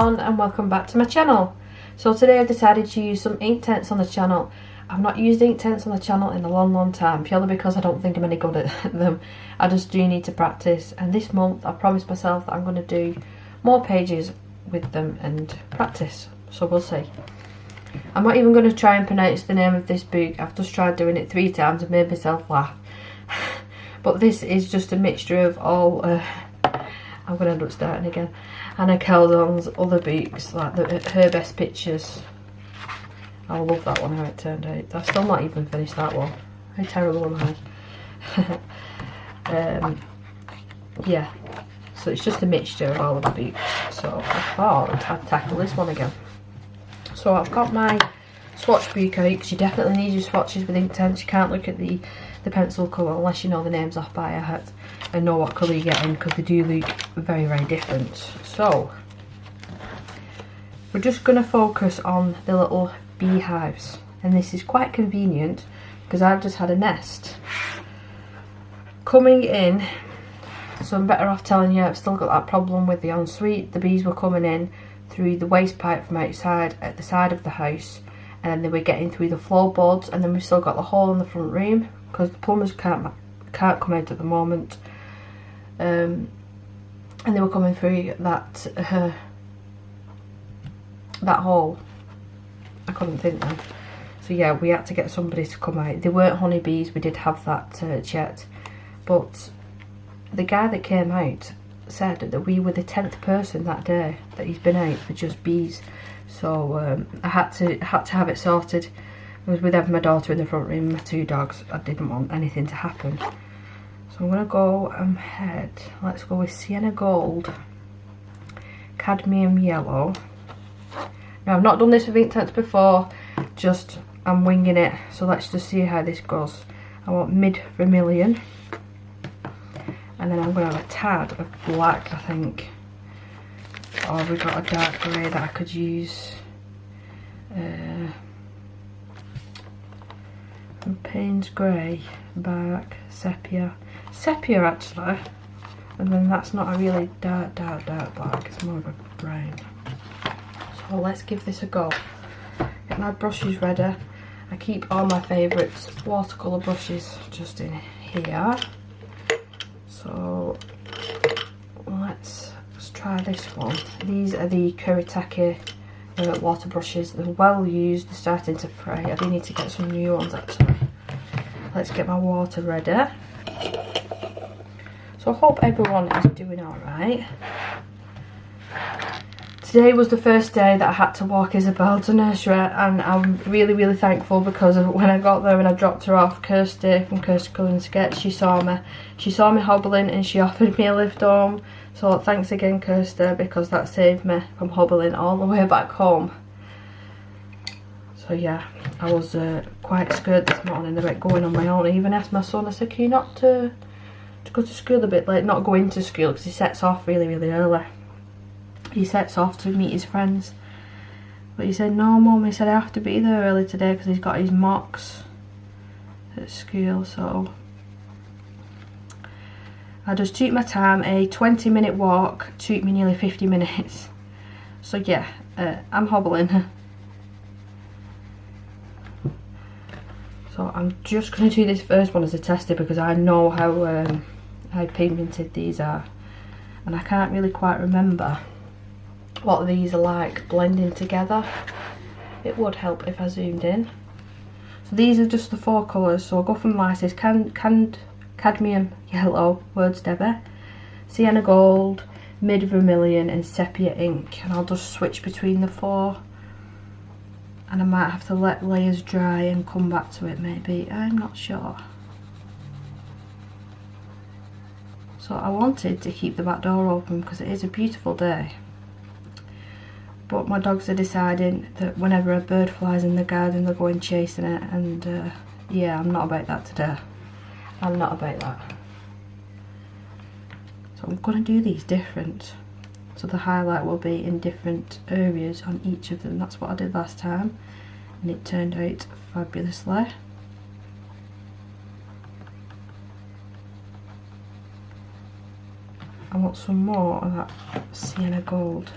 everyone and welcome back to my channel. So today I've decided to use some Inktense on the channel. I've not used Inktense on the channel in a long time, purely because I don't think I'm any good at them. I just do need to practice, and this month I promised myself that I'm going to do more pages with them and practice, so we'll see. I'm not even going to try and pronounce the name of this book. I've just tried doing it 3 times and made myself laugh. But this is just a mixture of all, I'm going to end up starting again, Hanna karlzon's other books, like her best pictures. I love that one, how it turned out. I've still not even finished that one. How terrible am I? Yeah, so it's just a mixture of all of the books. So I thought I'd tackle this one again. So I've got my swatch book out, because you definitely need your swatches with Inktense. You can't look at the pencil colour unless you know the names off by heart and know what colour you're getting, because they do look very different. So we're just going to focus on the little beehives, and this is quite convenient because I've just had a nest coming in, so I'm better off telling you I've still got that problem with the ensuite. The bees were coming in through the waste pipe from outside at the side of the house, and then they were getting through the floorboards, and then we've still got the hole in the front room because the plumbers can't come out at the moment, and they were coming through that hole. I couldn't think then. So yeah, we had to get somebody to come out. They weren't honeybees, we did have that yet, but the guy that came out said that we were the 10th person that day that he's been out for just bees. So I had to have it sorted. I was with having my daughter in the front room, my 2 dogs. I didn't want anything to happen. So I'm gonna go ahead. Let's go with sienna gold, cadmium yellow. Now I've not done this with Inktense before, just I'm winging it. So let's just see how this goes. I want mid vermilion, and then I'm gonna have a tad of black, I think. Or we've got a dark grey that I could use. Payne's grey, bark, sepia actually, and then that's not a really dark black, it's more of a brown. So let's give this a go. Get my brushes ready. I keep all my favourites watercolour brushes just in here. So let's try this one. These are the Kuretake water brushes. They're well used, they're starting to fray. I do need to get some new ones actually. Let's get my water ready. So I hope everyone is doing alright. Today was the first day that I had to walk Isabel to nursery, and I'm really thankful, because when I got there and I dropped her off, Kirsty from Kirsty Colouring Sketch, she saw me hobbling and she offered me a lift home. So thanks again, Kirsty, because that saved me from hobbling all the way back home. So yeah, I was quite scared this morning about going on my own. I even asked my son, I said, can you not to go to school a bit late, not go into school, because he sets off really early. He sets off to meet his friends. But he said, no mum, he said I have to be there early today because he's got his mocks at school. So I just took my time. A 20-minute walk took me nearly 50 minutes. So yeah, I'm hobbling. So I'm just going to do this first one as a tester, because I know how pigmented these are, and I can't really quite remember what these are like blending together. It would help if I zoomed in. So these are just the 4 colours. So I'll go from lightest cadmium yellow, words Debbie, sienna gold, mid vermilion and sepia ink, and I'll just switch between the 4, and I might have to let layers dry and come back to it maybe, I'm not sure. So I wanted to keep the back door open because it is a beautiful day, but my dogs are deciding that whenever a bird flies in the garden they're going chasing it, and yeah, I'm not about that today. I'm not about that. So I'm going to do these different, so the highlight will be in different areas on each of them. That's what I did last time, and it turned out fabulously. I want some more of that sienna gold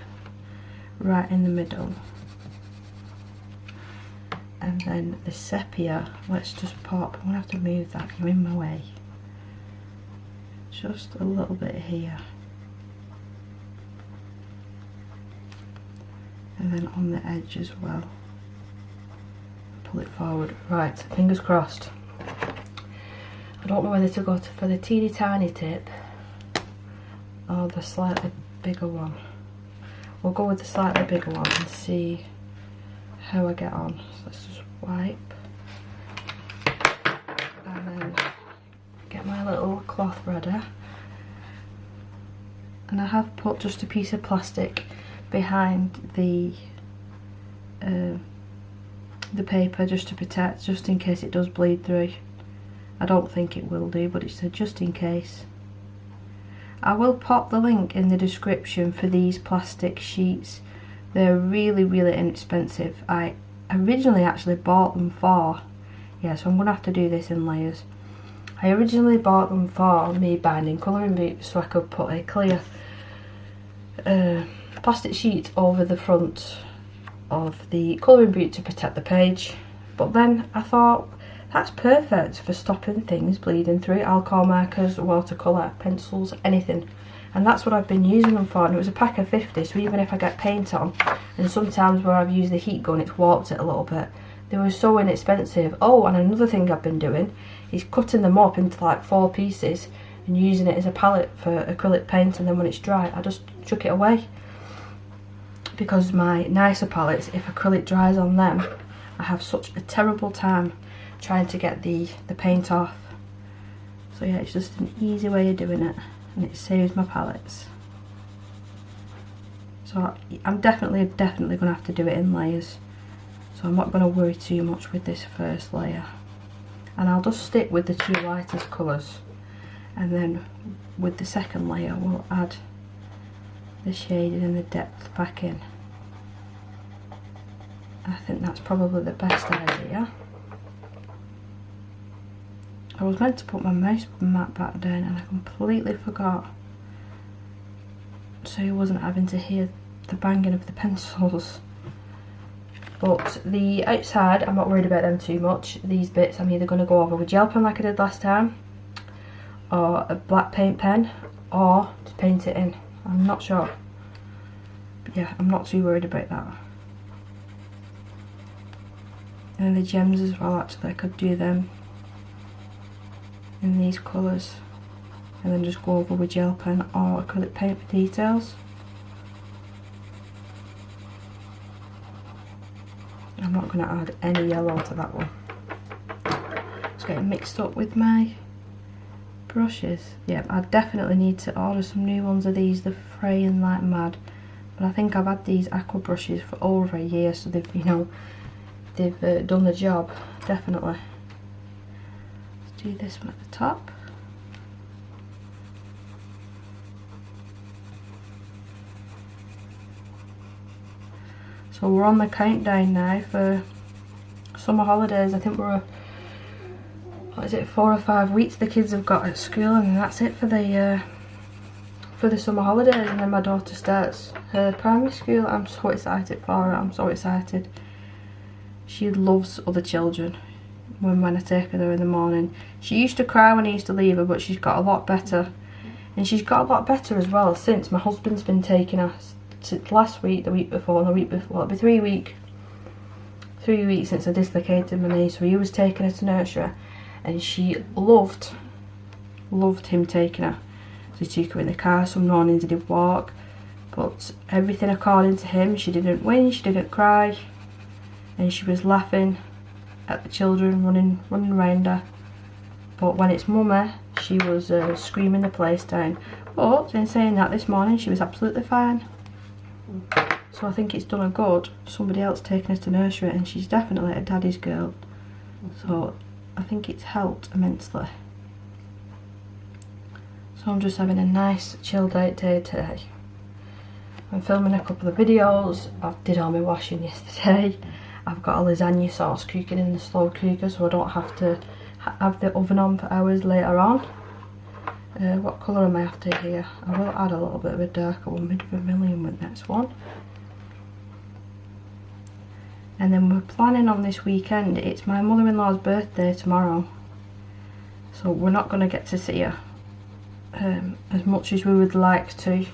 right in the middle. And then the sepia, let's just pop, I'm going to have to move that, you're in my way. Just a little bit here. And then on the edge as well. Pull it forward. Right, fingers crossed. I don't know whether to go for the teeny tiny tip or the slightly bigger one. We'll go with the slightly bigger one and see how I get on. So let's just wipe and then get my little cloth ready. And I have put just a piece of plastic behind the paper just to protect, just in case it does bleed through. I don't think it will do, but it's a just in case. I will pop the link in the description for these plastic sheets. They're really, really inexpensive. I originally actually bought them for, yeah, so I'm going to have to do this in layers. I originally bought them for me binding colouring books so I could put a clear plastic sheet over the front of the colouring book to protect the page. But then I thought, that's perfect for stopping things bleeding through, alcohol markers, watercolour, pencils, anything. And that's what I've been using them for, and it was a pack of 50, so even if I get paint on, and sometimes where I've used the heat gun it's warped it a little bit, they were so inexpensive. Oh, and another thing I've been doing is cutting them up into like 4 pieces and using it as a palette for acrylic paint, and then when it's dry I just chuck it away. Because my nicer palettes, if acrylic dries on them, I have such a terrible time trying to get the paint off. So yeah, it's just an easy way of doing it, and it saves my palettes. So I'm definitely going to have to do it in layers, so I'm not going to worry too much with this first layer. And I'll just stick with the 2 lightest colours, and then with the second layer we'll add the shading and the depth back in. I think that's probably the best idea. I was meant to put my mouse mat back down and I completely forgot, so you wasn't having to hear the banging of the pencils. But the outside, I'm not worried about them too much. These bits I'm either going to go over with gel pen like I did last time, or a black paint pen, or to paint it in. I'm not sure. But yeah, I'm not too worried about that. And the gems as well, actually I could do them in these colours and then just go over with gel pen or acrylic paint for details. I'm not going to add any yellow to that one. It's getting mixed up with my brushes. Yeah, I definitely need to order some new ones of these. They're fraying like mad, but I think I've had these aqua brushes for over a year, so they've, you know, they've done the job, definitely. Let's do this one at the top. So we're on the countdown now for summer holidays. I think we're, what is it, 4 or 5 weeks the kids have got at school, and that's it for the summer holidays. And then my daughter starts her primary school. I'm so excited for her. I'm so excited. She loves other children. When I take her there in the morning, she used to cry when I used to leave her, but she's got a lot better, and she's got a lot better as well since my husband's been taking her. Last week, the week before, and the week before, it'll be 3 weeks since I dislocated my knee, so he was taking her to nursery, and she loved him taking her. So he took her in the car, some mornings he did walk, but everything according to him, she didn't whinge, she didn't cry, and she was laughing at the children running around her. But when it's mummy, she was screaming the place down. But in saying that, this morning she was absolutely fine. So I think it's done her good, somebody else taking her to nursery, and she's definitely a daddy's girl. So I think it's helped immensely. So I'm just having a nice chilled out day today. I'm filming a couple of videos. I did all my washing yesterday. I've got a lasagna sauce cooking in the slow cooker, so I don't have to have the oven on for hours later on. What colour am I after here? I will add a little bit of a darker one, mid vermilion with this one. And then we're planning on this weekend. It's my mother-in-law's birthday tomorrow, so we're not going to get to see her as much as we would like to,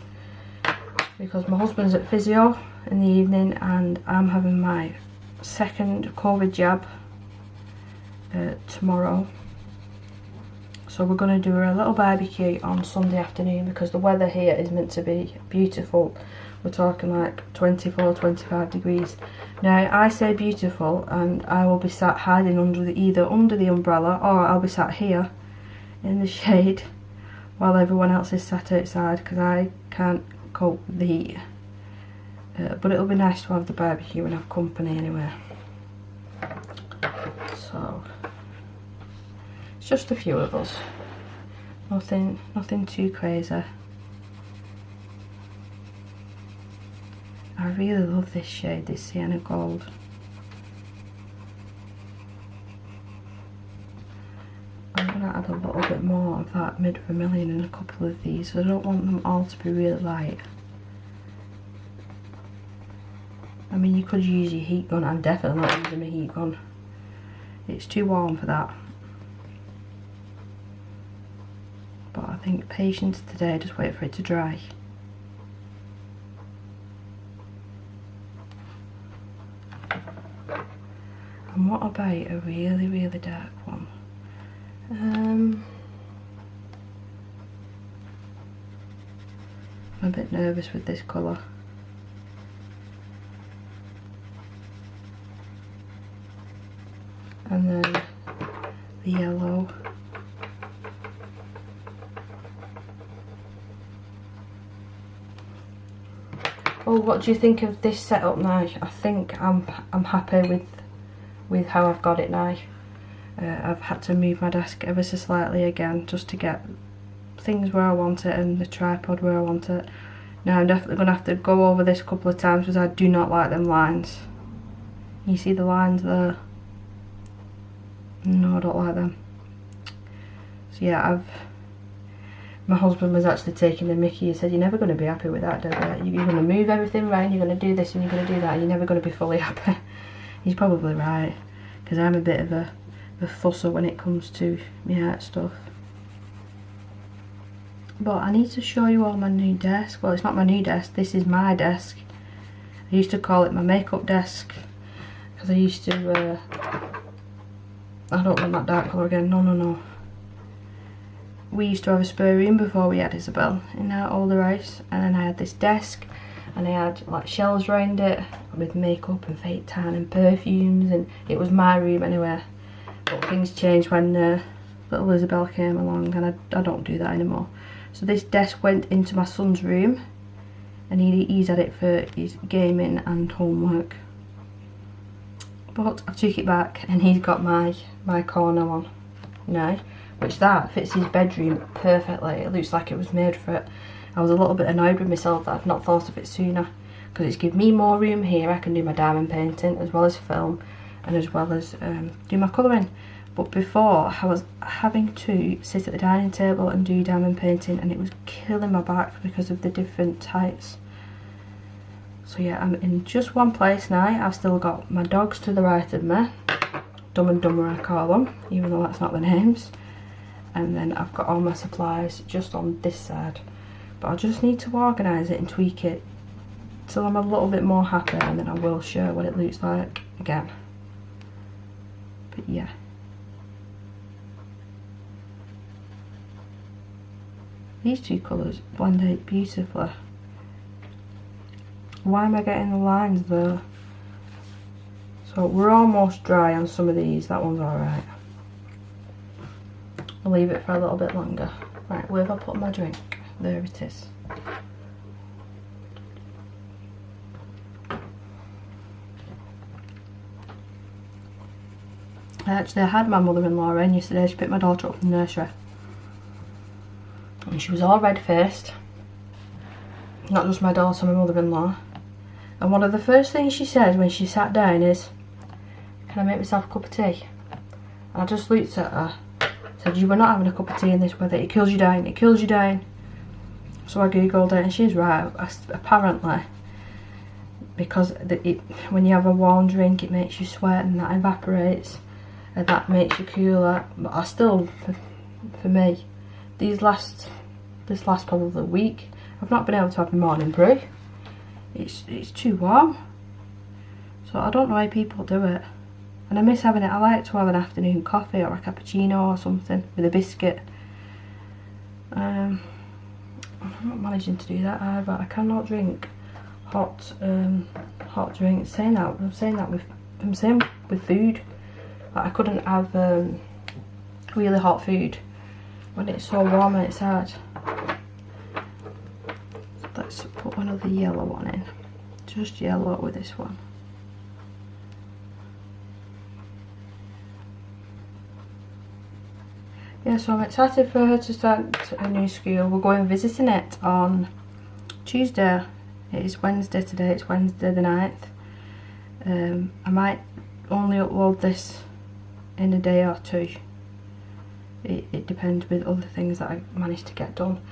because my husband's at physio in the evening and I'm having my second COVID jab tomorrow. So we're going to do a little barbecue on Sunday afternoon because the weather here is meant to be beautiful. We're talking like 24, 25 degrees. Now I say beautiful and I will be sat hiding under either under the umbrella, or I'll be sat here in the shade while everyone else is sat outside because I can't cope with the heat. But it'll be nice to have the barbecue and have company anyway. So it's just a few of us. Nothing too crazy. I really love this shade, this sienna gold. I'm going to add a little bit more of that mid vermilion in a couple of these. I don't want them all to be really light. I mean, you could use your heat gun. I'm definitely not using my heat gun. It's too warm for that. But I think patience today, just wait for it to dry. And what about a really, really dark one? I'm a bit nervous with this colour. And then the yellow. Oh, what do you think of this setup now? I think I'm happy with how I've got it now. I've had to move my desk ever so slightly again just to get things where I want it and the tripod where I want it. Now I'm definitely going to have to go over this a couple of times because I do not like them lines. You see the lines there? No, I don't like them. So yeah, my husband was actually taking the mickey. He said, you're never going to be happy with that, Deborah. You're going to move everything around, you're going to do this and you're going to do that, and you're never going to be fully happy. He's probably right, because I'm a bit of a fusser when it comes to my art stuff. But I need to show you all my new desk. Well, it's not my new desk, this is my desk. I used to call it my makeup desk, because I used to, I don't want that dark colour again, no. We used to have a spare room before we had Isabel in our older house, and then I had this desk and I had like shelves around it with makeup and fake tan and perfumes, and it was my room anyway. But things changed when little Isabel came along, and I don't do that anymore. So this desk went into my son's room, and he's had it for his gaming and homework. But I took it back and he's got my corner one now, which that fits his bedroom perfectly. It looks like it was made for it. I was a little bit annoyed with myself that I'd not thought of it sooner, because it's given me more room here. I can do my diamond painting as well as film and as well as do my colouring. But before I was having to sit at the dining table and do diamond painting, and it was killing my back because of the different heights. So yeah, I'm in just one place now. I've still got my dogs to the right of me, Dumb and Dumber I call them, even though that's not the names. And then I've got all my supplies just on this side. But I just need to organise it and tweak it till I'm a little bit more happy, and then I will show what it looks like again. But yeah. These two colours blend out beautifully. Why am I getting the lines though? So we're almost dry on some of these. That one's alright. I'll leave it for a little bit longer. Right, where have I put my drink? There it is. I had my mother-in-law in yesterday. She picked my daughter up from the nursery, and she was all red-faced. Not just my daughter, my mother-in-law. And one of the first things she said when she sat down is, "Can I make myself a cup of tea?" And I just looked at her, said, "You were not having a cup of tea in this weather. It kills you down. It kills you down." So I googled it, and she's right. Apparently, because when you have a warm drink it makes you sweat and that evaporates and that makes you cooler. But I still, for me, this last probably a week, I've not been able to have a morning brew. It's too warm. So I don't know why people do it. And I miss having it. I like to have an afternoon coffee or a cappuccino or something with a biscuit. I'm not managing to do that either. I cannot drink hot drinks. I'm saying with food. Like I couldn't have really hot food when it's so warm and it's hard. Let's put another yellow one in. Just yellow with this one. Yeah, so I'm excited for her to start a new school. We're going visiting it on Tuesday. It is Wednesday today, it's Wednesday the 9th. I might only upload this in a day or two. It depends with other things that I managed to get done.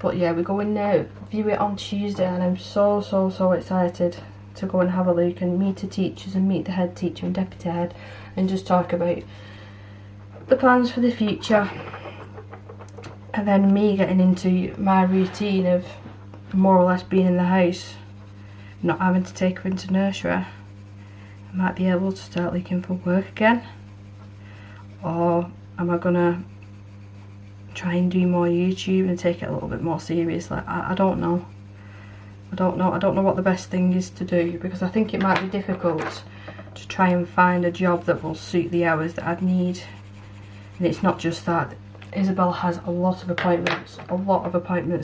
But yeah, we're going to view it on Tuesday and I'm so excited to go and have a look and meet the teachers and meet the head teacher and deputy head and just talk about the plans for the future, and then me getting into my routine of more or less being in the house, not having to take her into nursery. I might be able to start looking for work again, or am I gonna try and do more YouTube and take it a little bit more seriously? I don't know. I don't know what the best thing is to do, because I think it might be difficult to try and find a job that will suit the hours that I'd need. And it's not just that. Isabel has a lot of appointments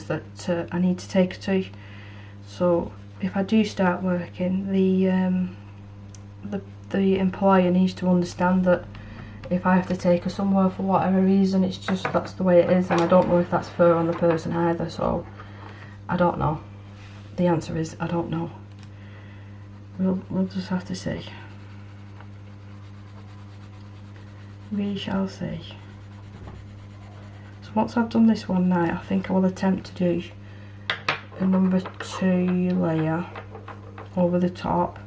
that I need to take her to. So if I do start working, the employer needs to understand that if I have to take her somewhere for whatever reason, it's just that's the way it is, and I don't know if that's fair on the person either. So I don't know. The answer is I don't know. We'll just have to see. We shall see. So once I've done this one now, I think I will attempt to do a number 2 layer over the top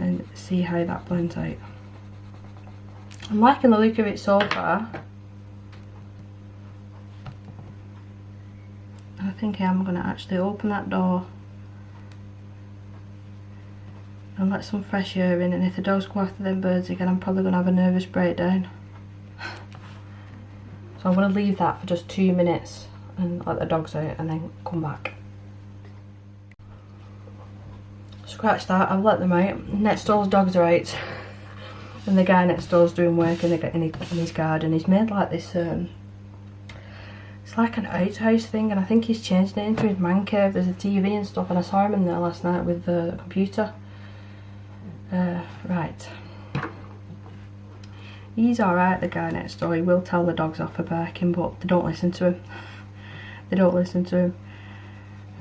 and see how that blends out. I'm liking the look of it so far. I think I am going to actually open that door and let some fresh air in, and if the dogs go after them birds again, I'm probably going to have a nervous breakdown. So I'm going to leave that for just 2 minutes and let the dogs out and then come back. Scratch that, I've let them out. Next door's dogs are out and the guy next door's doing work in his garden. He's made like this, it's like an outhouse thing, and I think he's changed it into his man cave. There's a TV and stuff, and I saw him in there last night with the computer. Right. He's alright, the guy next door. He will tell the dogs off for barking, but they don't listen to him. They don't listen to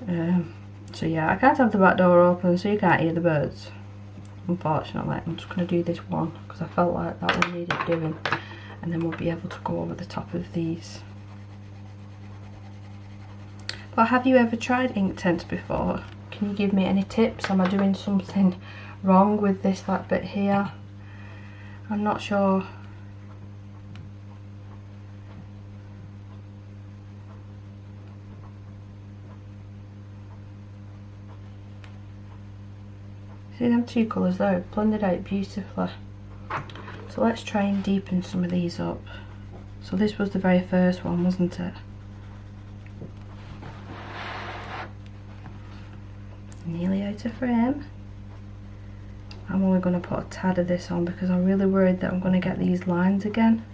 him. So yeah, I can't have the back door open, so you can't hear the birds. Unfortunately, I'm just going to do this one, because I felt like that one needed doing. And then we'll be able to go over the top of these. But have you ever tried Inktense before? Can you give me any tips? Am I doing something wrong with this bit here? I'm not sure. See them 2 colours there, blended out beautifully. So let's try and deepen some of these up. So this was the very first one, wasn't it? Nearly out of frame. I'm only going to put a tad of this on because I'm really worried that I'm going to get these lines again.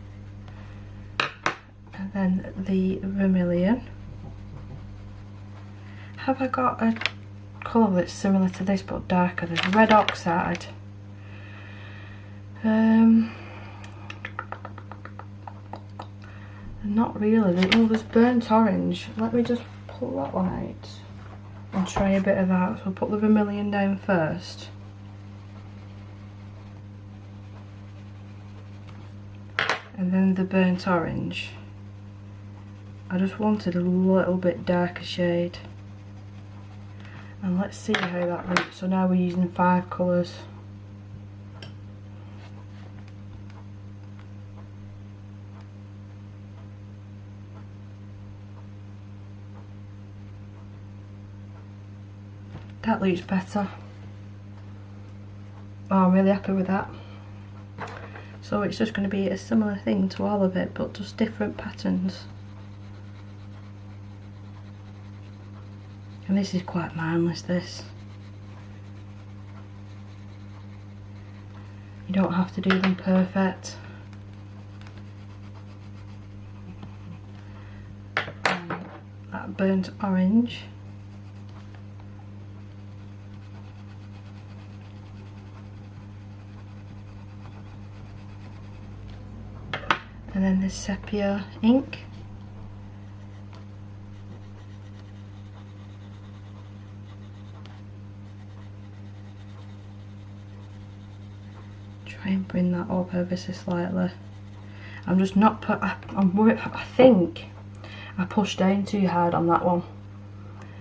And then the vermilion. Have I got a colour that's similar to this but darker? There's red oxide. Not really. Oh, there's burnt orange. Let me just pull that one out and try a bit of that. So I'll put the vermilion down first. And then the burnt orange. I just wanted a little bit darker shade. And let's see how that looks. So now we're using 5 colours. That looks better. Oh, I'm really happy with that. So it's just going to be a similar thing to all of it, but just different patterns. And this is quite mindless, this. You don't have to do them perfect. And that burnt orange. And then the sepia ink. Try and bring that up ever so slightly. I'm just not put. I think I pushed down too hard on that one.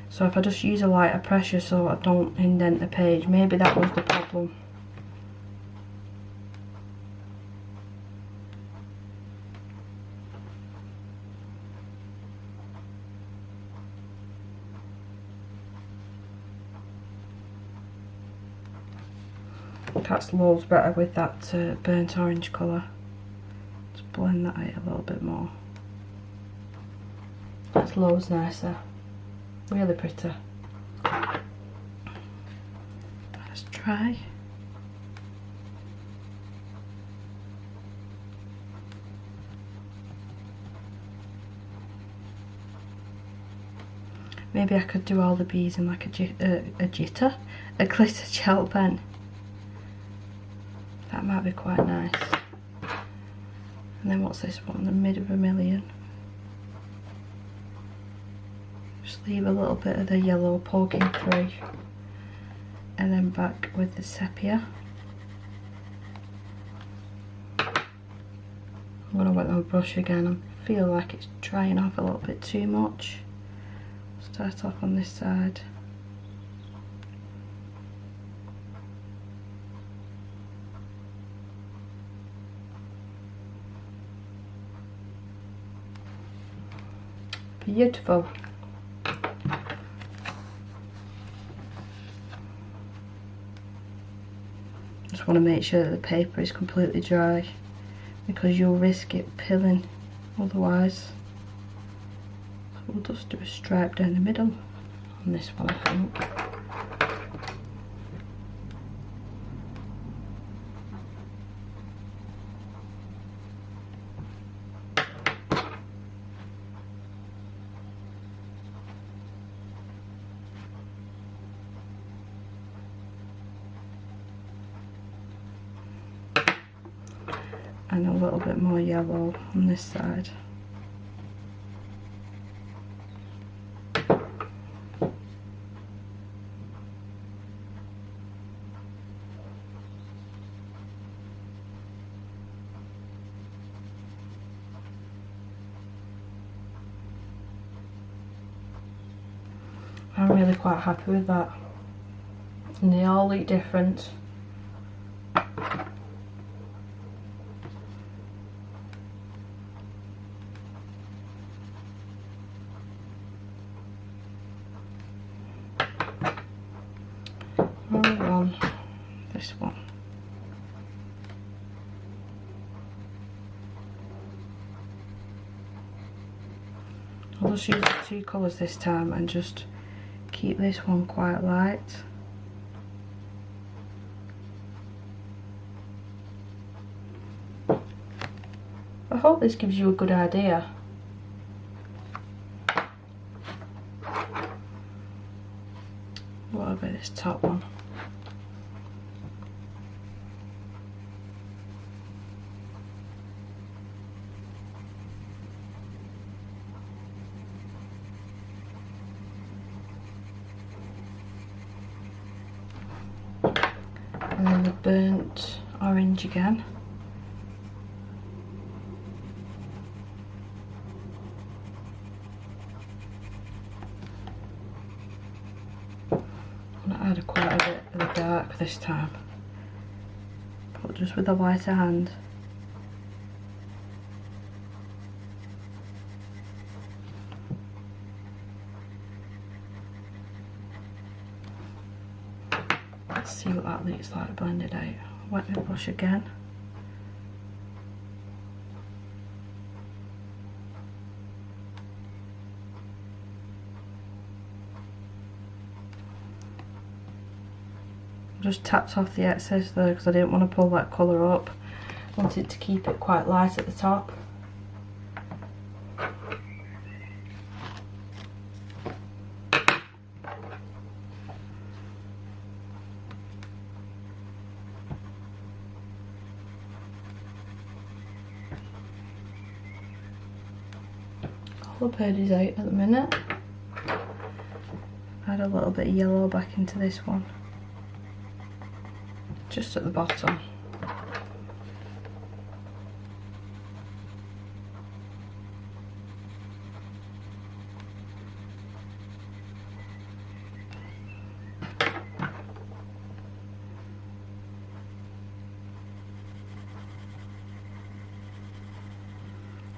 So if I just use a lighter pressure so I don't indent the page, maybe that was the problem. That's loads better with that burnt orange colour. Just blend that out a little bit more. That's loads nicer. Really pretty. Let's try. Maybe I could do all the bees in like a glitter gel pen. That might be quite nice. And then what's this one? The mid vermilion. Just leave a little bit of the yellow poking through. And then back with the sepia. I'm going to wet my brush again. I feel like it's drying off a little bit too much. Start off on this side. Beautiful. Just want to make sure that the paper is completely dry because you'll risk it pilling otherwise. So we'll just do a stripe down the middle on this one, I think. And a little bit more yellow on this side. I'm really quite happy with that. And they all look different. This one. I'll just use the 2 colours this time and just keep this one quite light. I hope this gives you a good idea. What about this top one? And then the burnt orange again. dark this time, but just with a lighter hand. Let's see what that looks like blended out. Wet my brush again. Just tapped off the excess there because I didn't want to pull that colour up. I wanted to keep it quite light at the top. All the bird is out at the minute. Add a little bit of yellow back into this one. Just at the bottom.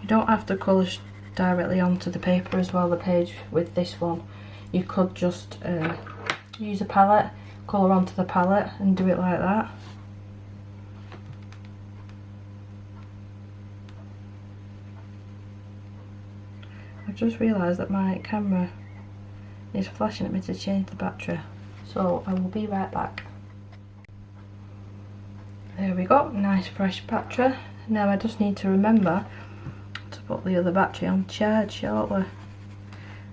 You don't have to colour directly onto the paper as well, the page with this one. You could just use a palette, colour onto the palette and do it like that. I've just realised that my camera is flashing at me to change the battery, so I will be right back. There we go, nice fresh battery. Now I just need to remember to put the other battery on charge shortly.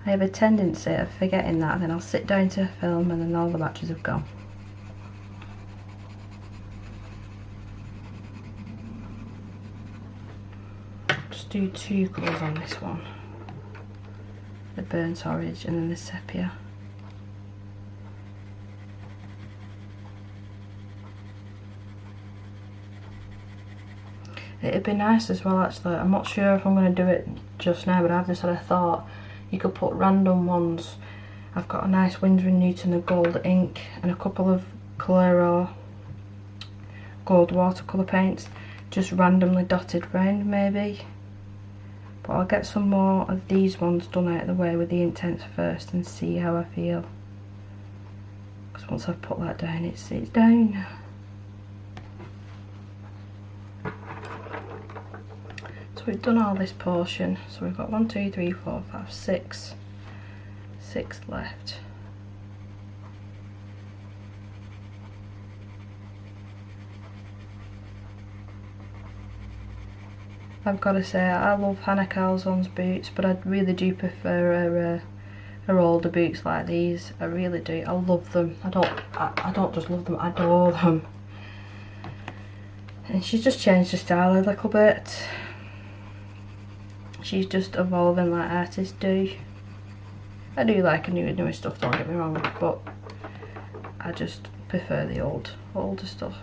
I have a tendency of forgetting that, and then I'll sit down to film and then all the batteries have gone. Just do two colours on this one. The burnt orange and then the sepia. It'd be nice as well actually, I'm not sure if I'm going to do it just now, but I've just had a thought. You could put random ones. I've got a nice Winsor & Newton of gold ink and a couple of Colero gold watercolour paints, just randomly dotted round maybe. But I'll get some more of these ones done out of the way with the Inktense first and see how I feel. Because once I've put that down, it's down. So we've done all this portion, so we've got 1, 2, 3, 4, 5, 6 left. I've got to say, I love Hanna Karlzon's boots, but I really do prefer her older boots like these. I really do. I love them. I don't just love them, I adore them. And she's just changed her style a little bit. She's just evolving like artists do. I do like newer stuff, don't get me wrong, but I just prefer the older stuff.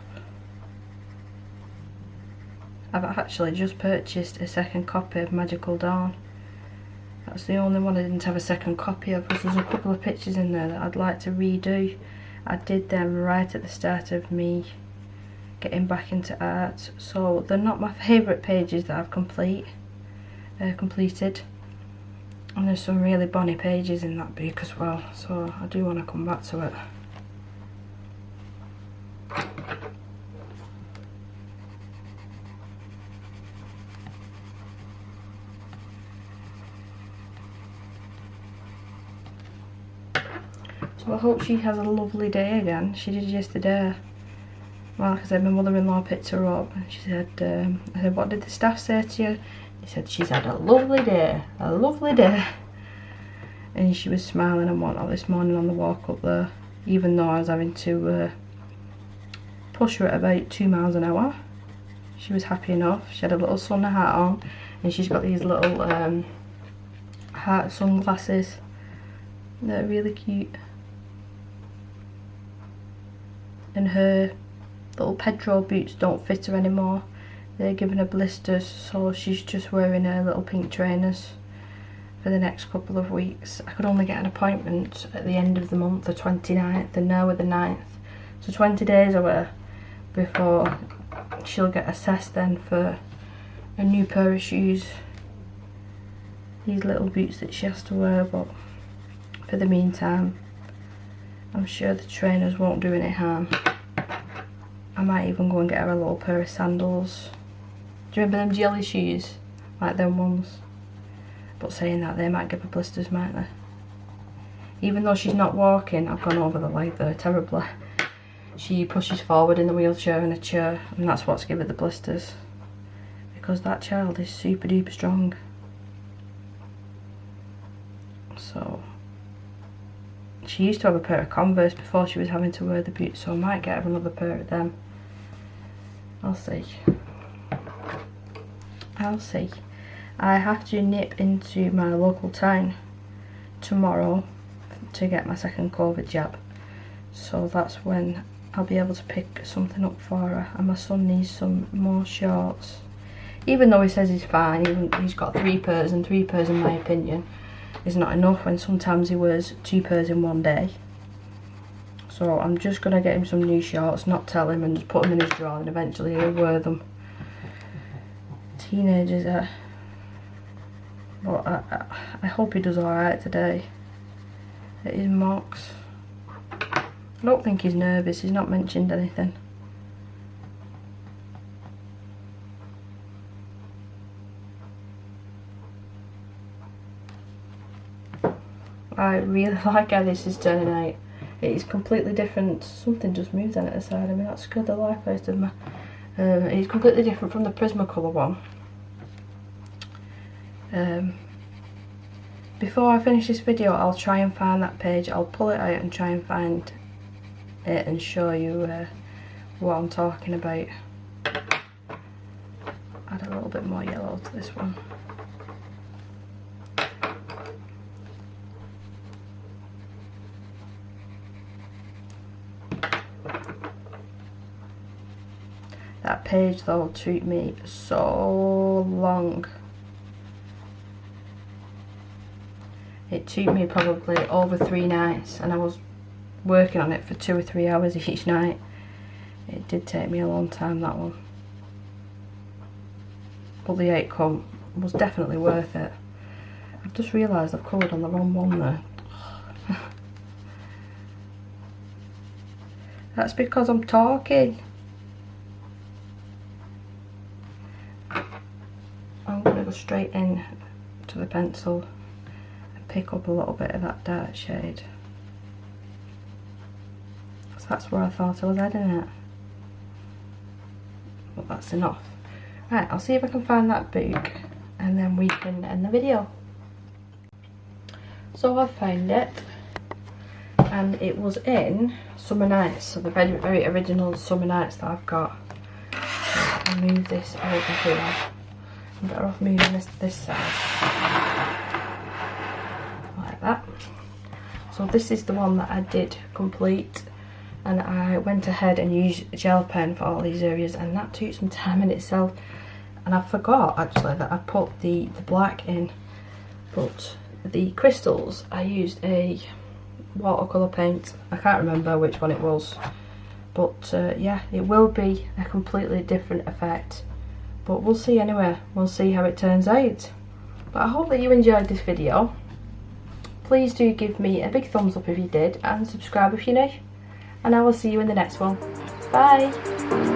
I've actually just purchased a second copy of Magical Dawn. That's the only one I didn't have a second copy of, because there's a couple of pictures in there that I'd like to redo. I did them right at the start of me getting back into art, so they're not my favourite pages that I've completed. And there's some really bonny pages in that book as well, so I do want to come back to it. So I hope she has a lovely day again. She did yesterday. Well, like I said, my mother-in-law picked her up and she said, I said, what did the staff say to you? He said, she's had a lovely day, a lovely day. And she was smiling and whatnot this morning on the walk up there, even though I was having to push her at about 2 miles an hour. She was happy enough. She had a little sun hat on, and she's got these little heart sunglasses. They're really cute. And her little Pedro boots don't fit her anymore. They're giving her blisters, so she's just wearing her little pink trainers for the next couple of weeks. I could only get an appointment at the end of the month, the 29th, and now we're the 9th, So 20 days away before she'll get assessed then for a new pair of shoes. These little boots that she has to wear, but for the meantime I'm sure the trainers won't do any harm. I might even go and get her a little pair of sandals. Do you remember them jelly shoes? Like them ones. But saying that, they might give her blisters, might they? Even though she's not walking, I've gone over the leg there terribly. She pushes forward in the wheelchair in a chair, and that's what's given her the blisters. Because that child is super duper strong. So she used to have a pair of Converse before she was having to wear the boots, so I might get her another pair of them. I'll see. I'll see. I have to nip into my local town tomorrow to get my second COVID jab, so that's when I'll be able to pick something up for her. And my son needs some more shorts, even though he says he's fine. Even he's got 3 pairs, and 3 pairs in my opinion is not enough when sometimes he wears 2 pairs in one day. So I'm just gonna get him some new shorts, not tell him, and just put them in his drawer, and eventually he'll wear them. Teenagers are, but I hope he does alright today at his mocks. I don't think he's nervous, he's not mentioned anything. I really like how this is turning out. It is completely different. Something just moved on at the side of me, that scared the life out of me. It's completely different from the Prismacolor one. Before I finish this video, I'll try and find that page. I'll pull it out and try and find it and show you what I'm talking about. Add a little bit more yellow to this one. That page though took me so long. It took me probably over 3 nights, and I was working on it for 2 or 3 hours each night. It did take me a long time, that one. But the outcome was definitely worth it. I've just realised I've coloured on the wrong one there. That's because I'm talking. I'm going to go straight in to the pencil and pick up a little bit of that dark shade. So that's where I thought I was adding it. But that's enough. Right, I'll see if I can find that book and then we can end the video. So I found it, and it was in Summer Nights, so the very, very original Summer Nights that I've got. So I'll move this over here. I'm better off moving this to this side. Like that. So this is the one that I did complete, and I went ahead and used gel pen for all these areas, and that took some time in itself. And I forgot actually that I put the black in, but the crystals I used a watercolour paint. I can't remember which one it was, but yeah, it will be a completely different effect. But we'll see anyway, we'll see how it turns out. But I hope that you enjoyed this video. Please do give me a big thumbs up if you did, and subscribe if you're new. And I will see you in the next one. Bye!